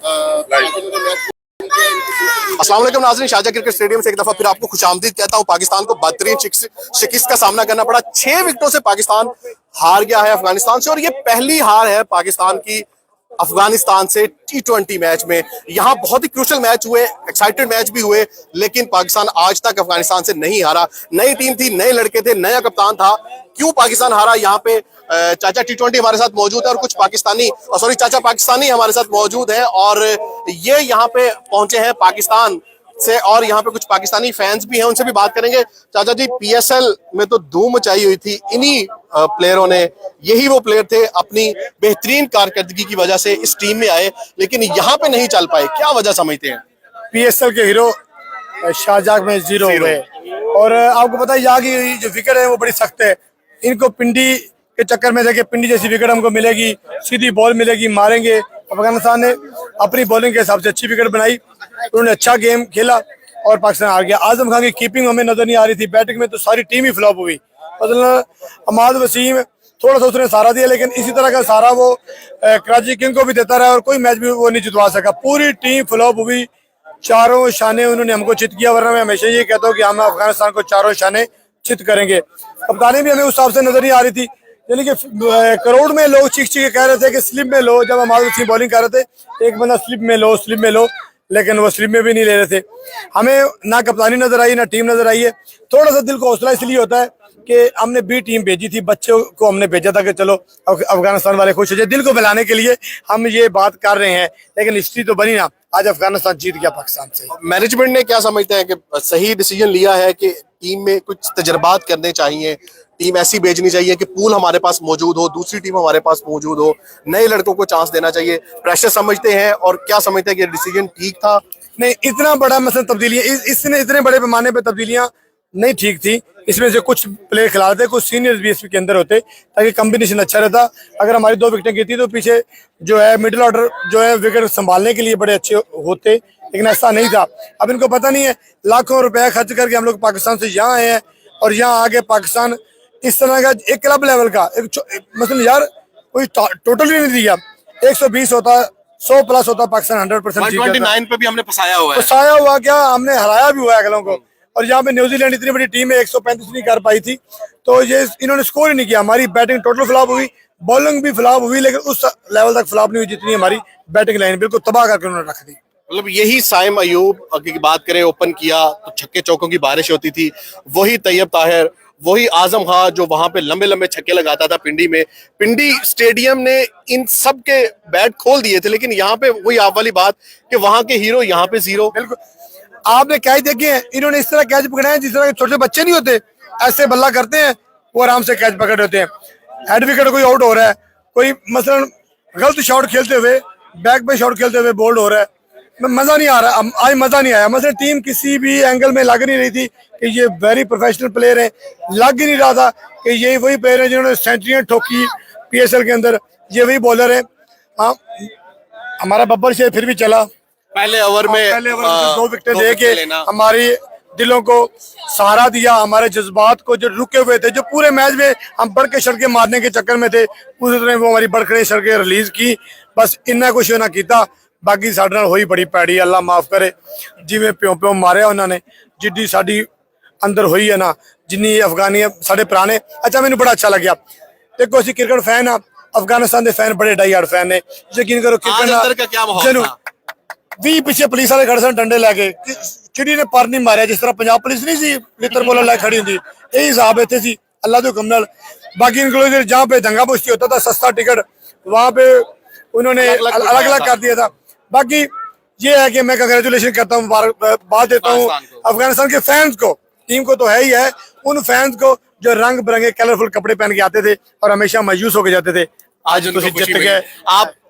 अस्सलाम वालेकुम नाज़रीन, शारजाह क्रिकेट स्टेडियम से एक दफा फिर आपको खुशामदीद कहता हूँ। पाकिस्तान को बदतरीन शिकस्त का सामना करना पड़ा। 6 विकेटों से पाकिस्तान हार गया है अफगानिस्तान से, और ये पहली हार है पाकिस्तान की अफगानिस्तान से T20 मैच में। यहाँ बहुत ही क्रूशल मैच हुए, एक्साइटेड मैच भी हुए, लेकिन पाकिस्तान आज तक अफगानिस्तान से नहीं हारा। नई टीम थी, नए लड़के थे, नया कप्तान था। क्यों पाकिस्तान हारा? यहाँ पे चाचा T20 हमारे साथ मौजूद है और कुछ पाकिस्तानी चाचा पाकिस्तानी हमारे साथ मौजूद है, और ये यहाँ पे पहुंचे हैं पाकिस्तान से, और यहाँ पे कुछ पाकिस्तानी फैंस भी हैं, उनसे भी बात करेंगे। चाचा जी, PSL में तो धूम मचाई हुई थी इन्हीं प्लेयरों ने, यही वो प्लेयर थे अपनी बेहतरीन कारकर्दगी की वजह से इस टीम में आए, लेकिन यहाँ पे नहीं चल पाए। क्या वजह समझते हैं? PSL के हीरो शारजाह में जीरो हुए, और आपको पता है यहाँ की जो विकेट है वो बड़ी सख्त है। इनको पिंडी के चक्कर में देखिए, पिंडी जैसी विकेट हमको मिलेगी, सीधी बॉल मिलेगी, मारेंगे। अफगानिस्तान ने अपनी बॉलिंग के हिसाब से अच्छी विकेट बनाई, उन्होंने अच्छा गेम खेला और पाकिस्तान हार गया। आजम खान की कीपिंग हमें नजर नहीं आ रही थी, बैटिंग में तो सारी टीम ही फ्लॉप हुई। मतलब अहमद वसीम थोड़ा सा उसने सहारा दिया, लेकिन इसी तरह का सहारा वो कराची किंग को भी देता रहा और कोई मैच भी वो नहीं जितवा सका। पूरी टीम फ्लॉप हुई, चारों शाने उन्होंने हमको चित किया, वरना मैं हमेशा ये कहता हूँ कि हम अफगानिस्तान को चारों शाने चित करेंगे। कप्तानी भी हमें उस हिसाब से नजर नहीं आ रही थी, यानी कि करोड़ में लोग चीख चीख के कह रहे थे कि स्लिप में लो। जब हमारे वसीम बॉलिंग कर रहे थे, एक बंदा स्लिप में लो, लेकिन वो स्लिप में भी नहीं ले रहे थे। हमें ना कप्तानी नजर आई, ना टीम नजर आई है। थोड़ा सा दिल को हौसला इसलिए होता है कि हमने B टीम भेजी थी, बच्चों को हमने भेजा था कि चलो अफगानिस्तान वाले खुश हो जाए। दिल को बहलाने के लिए हम ये बात कर रहे हैं, लेकिन हिस्ट्री तो बनी ना, आज अफगानिस्तान जीत गया पाकिस्तान से। मैनेजमेंट ने क्या समझते हैं कि सही डिसीजन लिया है कि टीम में कुछ तजर्बात करने चाहिए, टीम ऐसी भेजनी चाहिए कि पूल हमारे पास मौजूद हो, दूसरी टीम हमारे पास मौजूद हो, नए लड़कों को चांस देना चाहिए? प्रेशर समझते हैं, और क्या समझते हैं कि डिसीजन ठीक था? नहीं, इतना बड़ा मसला तब्दीलियां इसने इतने बड़े पैमाने पे तब्दीलियां नहीं ठीक थी। इसमें से कुछ प्लेयर खिला थे, कुछ सीनियर्स भी इसके अंदर होते, ताकि कॉम्बिनेशन अच्छा रहता। अगर हमारी 2 विकेटें गिरती तो पीछे जो है मिडिल ऑर्डर जो है विकेट संभालने के लिए बड़े अच्छे होते, लेकिन ऐसा नहीं था। अब इनको पता नहीं है, लाखों रुपया खर्च करके हम लोग पाकिस्तान से यहाँ आए हैं, और यहाँ आके पाकिस्तान इस तरह का एक क्लब लेवल का मतलब यार कोई टोटल ही नहीं दिया। 120 होता, 100 प्लस होता, पाकिस्तान 100% 129 पे भी हमने फंसाया हुआ है। फंसाया हुआ क्या, हमने हराया भी हुआ है अगलों को। और यहाँ पे न्यूजीलैंड इतनी बड़ी टीम है, 135 नहीं कर पाई थी, तो ये इन्होंने स्कोर ही नहीं किया। हमारी बैटिंग टोटल फ्लॉप हुई, बॉलिंग भी फ्लॉप हुई, लेकिन उस लेवल तक फ्लॉप नहीं हुई जितनी हमारी बैटिंग लाइन बिल्कुल तबाह करके उन्होंने रख दी। मतलब यही साइम अयूब की बात करें, ओपन किया तो छक्के चौकों की बारिश होती थी, वही तैयब ताहिर, वही आजम खां जो वहां पे लंबे लंबे छक्के लगाता था पिंडी में। पिंडी स्टेडियम ने इन सब के बैट खोल दिए थे, लेकिन यहाँ पे वही आप वाली बात कि वहां के हीरो यहाँ पे जीरो। बिल्कुल, आपने कैच देखे हैं, इन्होंने इस तरह कैच पकड़े हैं जिस तरह के छोटे बच्चे नहीं होते, ऐसे बल्ला करते हैं, वो आराम से कैच पकड़ होते हैं। हेड विकेट कोई आउट हो रहा है, कोई मसलन गलत शॉट खेलते हुए, बैक पे शॉट खेलते हुए बोल्ड हो रहा है, मजा नहीं आ रहा। आज मजा नहीं आया। मतलब टीम किसी भी एंगल में लग नहीं रही थी कि ये वेरी प्रोफेशनल प्लेयर है, लग ही नहीं रहा था कि ये वही प्लेयर है जिन्होंने सेंचुरियां ठोकी PSL के अंदर, ये वही बॉलर है। हाँ, हमारा बब्बर शेर फिर भी चला, पहले ओवर में 2 विकेटें दे के हमारी दिलों को सहारा दिया, हमारे जज्बात को जो रुके हुए थे, जो पूरे मैच में हम बढ़ के सड़के मारने के चक्कर में थे, उस तरह वो हमारी बढ़ सड़के रिलीज की। बस इन्ना कुछ ना किया, बाकी साडे नाल होई बड़ी पैड़ी, अल्लाह माफ करे। जिवें प्यों प्यों मारिया उन्होंने, जिड्डी साडी अंदर हुई है ना, जिन्नी अफगानी साडे पुराने। अच्छा, मैनूं बड़ा अच्छा लग्या। देखो असीं क्रिकेट फैन आ, अफगानिस्तान के फैन बड़े डाई हार्ड फैन ने। यकीन करो क्रिकेट भी पीछे पुलिस वाले खड़े सन डंडे लैके, चिड़ी ने पर नहीं मारिया, जिस तरह पंजाब पुलिस नहीं सी लित्र बोलण लै खड़ी हुंदी, यही हिसाब इत्थे सी अल्लाह के हुक्म नाल। बाकी इनको जहाँ पे दंगा पुश्ती होता था, सस्ता टिकट, वहां पे उन्होंने अलग अलग कर दिया था। बाकी ये है कि मैं कंग्रेचुलेशन करता हूँ, बात देता हूँ अफगानिस्तान के फैंस को, टीम को तो है ही है, उन फैंस को जो रंग बिरंगे कलरफुल कपड़े पहन के आते थे और हमेशा मायूस होके जाते थे। आज उनको जीत गए।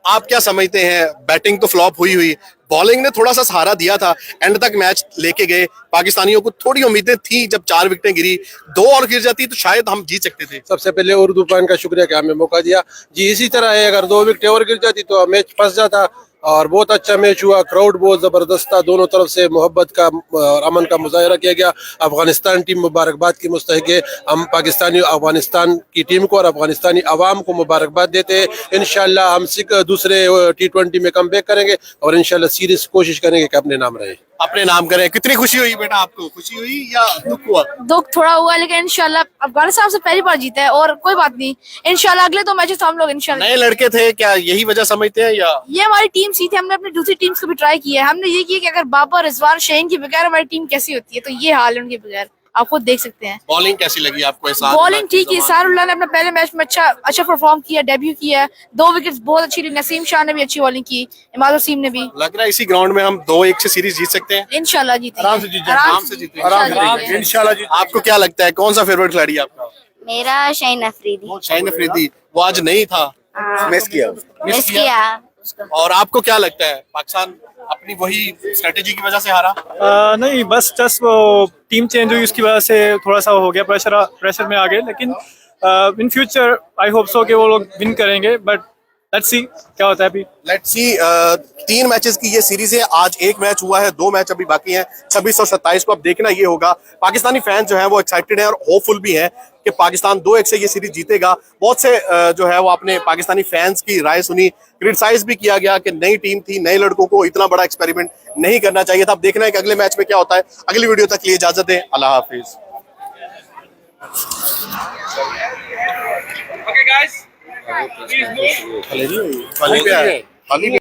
आप क्या समझते हैं? बैटिंग तो फ्लॉप हुई, बॉलिंग ने थोड़ा सा सहारा दिया था, एंड तक मैच लेके गए। पाकिस्तानियों को थोड़ी उम्मीदें थी, जब 4 विकेटें गिरी, 2 और गिर जाती तो शायद हम जीत सकते थे। सबसे पहले उर्दू पान का शुक्रिया कि हमें मौका दिया जी। इसी तरह है, अगर 2 विकेटें और गिर जाती तो मैच फंस जाता। और बहुत अच्छा मैच हुआ। क्राउड बहुत ज़बरदस्त था, दोनों तरफ से मोहब्बत का और अमन का मुजाहरा किया गया। अफगानिस्तान टीम मुबारकबाद की मुस्तहिक है। हम पाकिस्तानी अफगानिस्तान की टीम को और अफगानिस्तानी अवाम को मुबारकबाद देते हैं। इंशाल्लाह हम दूसरे T20 में कम बैक करेंगे और इंशाल्लाह सीरीज कोशिश करेंगे कि अपने नाम रहे। अपने नाम करें। कितनी खुशी हुई बेटा आपको? खुशी हुई या दुख हुआ? दुख थोड़ा हुआ, लेकिन इंशाल्लाह अफगानिस्तान से पहली बार जीता है और कोई बात नहीं, इंशाल्लाह अगले 2 मैचेस हम लोग इंशाल्लाह। नए लड़के थे क्या, यही वजह समझते हैं या? ये हमारी टीम सी थी, हमने अपनी दूसरी टीम्स को भी ट्राई किया है। हमने ये किया कि अगर बाबर, रिजवान, शहीन के बगैर हमारी टीम कैसी होती है, तो ये हाल है उनके बगैर। आप खुद देख सकते हैं। बॉलिंग कैसी लगी आपको? बॉलिंग ठीक है, सारुल्लाह ने अपने पहले मैच में अच्छा परफॉर्म किया, डेब्यू किया, 2 विकेट्स बहुत अच्छी ली। नसीम शाह ने भी अच्छी बॉलिंग की, इमाद वसीम ने भी। लग रहा है इसी ग्राउंड में हम 2-1 से सीरीज जीत सकते हैं। इंशाल्लाह जीतेंगे, आराम से जीतेंगे। आराम से जीतेंगे। आराम से इंशाल्लाह जी। आपको क्या लगता है कौन सा फेवरेट खिलाड़ी है आपका? मेरा शाहीन अफरीदी। शाहीन अफरीदी, वो आज नहीं था, मिस किया। मिस किया उसको। और आपको क्या लगता है पाकिस्तान अपनी वही स्ट्रेटेजी की वजह से हारा? नहीं, बस जस्ट वो टीम चेंज हुई, उसकी वजह से थोड़ा सा हो गया, प्रेशर में आ गए। लेकिन in future I hope so कि वो लोग विन करेंगे, बट लेट्स सी क्या होता है अभी। Let's see. 3 मैचेस की ये सीरीज है, आज 1 मैच हुआ है, 2 मैच अभी बाकी हैं 26 और 27 को। अब देखना ये होगा, पाकिस्तानी फैंस जो है वो एक्साइटेड हैं और होपफुल भी हैं कि पाकिस्तान 2-1 से ये सीरीज जीतेगा। बहुत से जो है वो अपने पाकिस्तानी फैंस की राय सुनी, क्रिटिसाइज भी किया गया कि नई टीम थी, नए लड़कों को इतना बड़ा एक्सपेरिमेंट नहीं करना चाहिए था। अब देखना है कि अगले मैच में क्या होता है। अगली वीडियो तक के लिए इजाजत दें, अल्लाह हाफिज। Okay, guys. खाली पे है, खाली पे है।